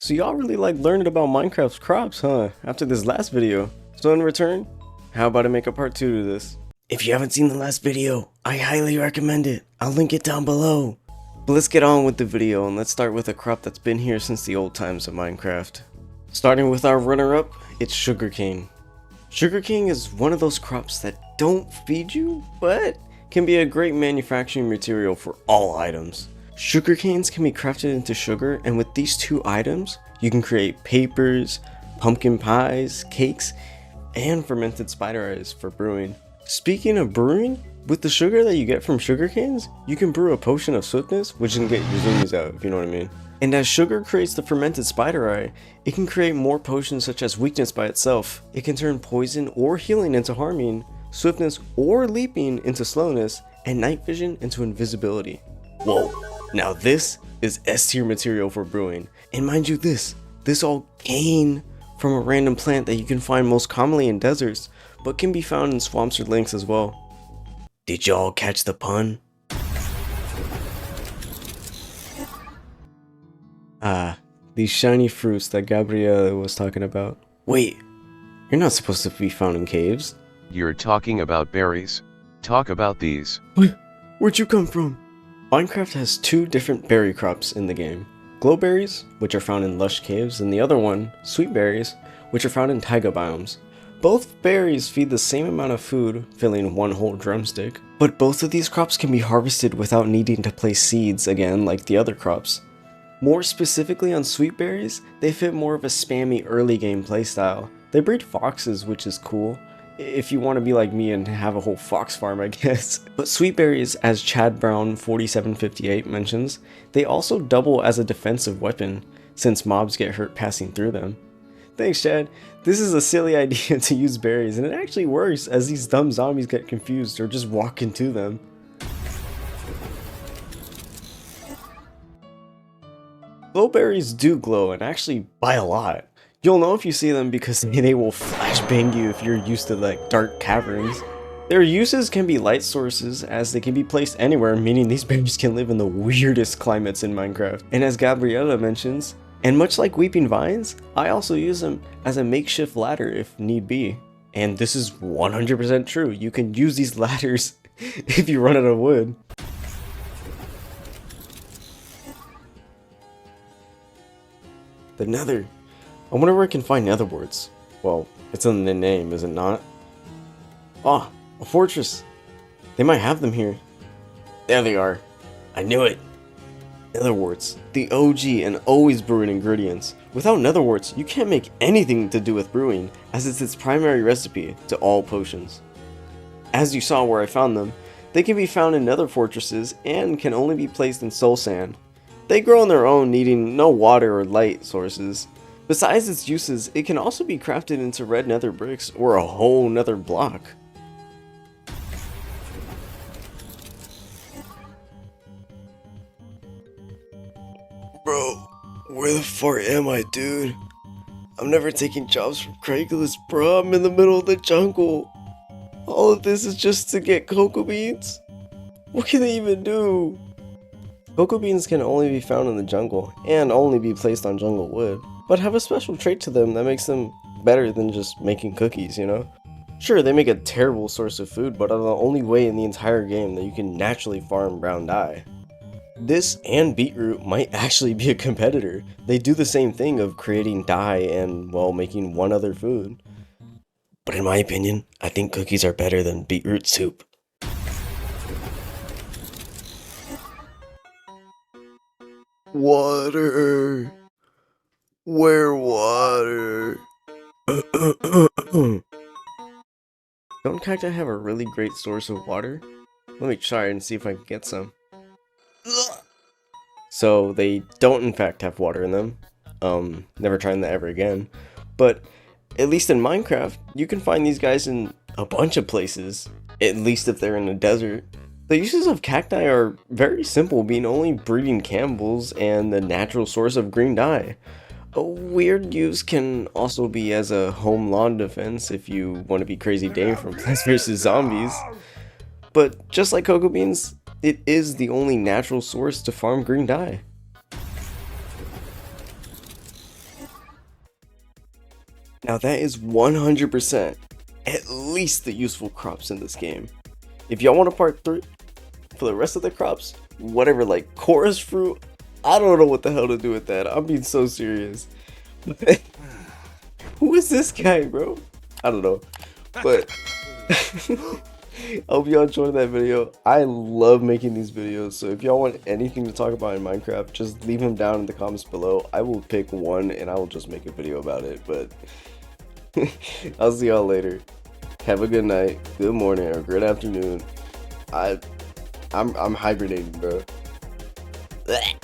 So y'all really like learning about Minecraft's crops, huh? After this last video. So in return, how about I make a part 2 to this? If you haven't seen the last video, I highly recommend it. I'll link it down below. But let's get on with the video and let's start with a crop that's been here since the old times of Minecraft. Starting with our runner-up, it's sugarcane. Sugarcane is one of those crops that don't feed you, but can be a great manufacturing material for all items. Sugarcanes can be crafted into sugar, and with these two items, you can create papers, pumpkin pies, cakes, and fermented spider eyes for brewing. Speaking of brewing, with the sugar that you get from sugarcanes, you can brew a potion of swiftness, which can get your zoomies out, if you know what I mean. And as sugar creates the fermented spider eye, it can create more potions such as weakness by itself. It can turn poison or healing into harming, swiftness or leaping into slowness, and night vision into invisibility. Whoa, now this is S tier material for brewing. And mind you this all came from a random plant that you can find most commonly in deserts, but can be found in swamps or lakes as well. Did y'all catch the pun? These shiny fruits that Gabriella was talking about. Wait, you're not supposed to be found in caves. You're talking about berries. Talk about these. Where'd you come from? Minecraft has two different berry crops in the game. Glowberries, which are found in lush caves, and the other one, sweet berries, which are found in taiga biomes. Both berries feed the same amount of food, filling one whole drumstick, but both of these crops can be harvested without needing to place seeds again like the other crops. More specifically on sweet berries, they fit more of a spammy early game playstyle. They breed foxes, which is cool, if you want to be like me and have a whole fox farm, I guess. But sweet berries, as Chad Brown 4758 mentions, they also double as a defensive weapon, since mobs get hurt passing through them. Thanks, Chad. This is a silly idea to use berries, and it actually works as these dumb zombies get confused or just walk into them. Glowberries do glow, and actually by a lot. You'll know if you see them because they will flashbang you if you're used to like dark caverns. Their uses can be light sources, as they can be placed anywhere, meaning these berries can live in the weirdest climates in Minecraft. And as Gabriella mentions, and much like weeping vines, I also use them as a makeshift ladder if need be. And this is 100% true, you can use these ladders if you run out of wood. The Nether. I wonder where I can find nether warts. Well, it's in the name, is it not? Ah, a fortress. They might have them here. There they are. I knew it. Nether warts, the OG and always brewing ingredients. Without nether warts, you can't make anything to do with brewing, as it's its primary recipe to all potions. As you saw where I found them, they can be found in nether fortresses and can only be placed in soul sand. They grow on their own, needing no water or light sources. Besides its uses, it can also be crafted into red nether bricks or a whole nether block. Bro, where the fuck am I, dude? I'm never taking jobs from Craigslist, bro. I'm in the middle of the jungle. All of this is just to get cocoa beans? What can they even do? Cocoa beans can only be found in the jungle, and only be placed on jungle wood, but have a special trait to them that makes them better than just making cookies, you know? Sure, they make a terrible source of food, but are the only way in the entire game that you can naturally farm brown dye. This and beetroot might actually be a competitor. They do the same thing of creating dye and, well, making one other food. But in my opinion, I think cookies are better than beetroot soup. Water. Where water? Don't cacti have a really great source of water? Let me try and see if I can get some. So they don't in fact have water in them. Never trying that ever again. But at least in Minecraft, you can find these guys in a bunch of places. At least if they're in a desert. The uses of cacti are very simple, being only breeding camels and the natural source of green dye. A weird use can also be as a home lawn defense if you want to be Crazy Dane from Plants vs Zombies. But just like cocoa beans, it is the only natural source to farm green dye. Now that is 100% at least the useful crops in this game. If y'all want a part 3 for the rest of the crops, whatever, like chorus fruit, I don't know what the hell to do with that. I'm being so serious. Who is this guy, bro? I don't know. But I hope y'all enjoyed that video. I love making these videos, so if y'all want anything to talk about in Minecraft, just leave them down in the comments below. I will pick one and I will just make a video about it. But I'll see y'all later. Have a good night, good morning, or good afternoon. I'm hibernating, bro. Blech.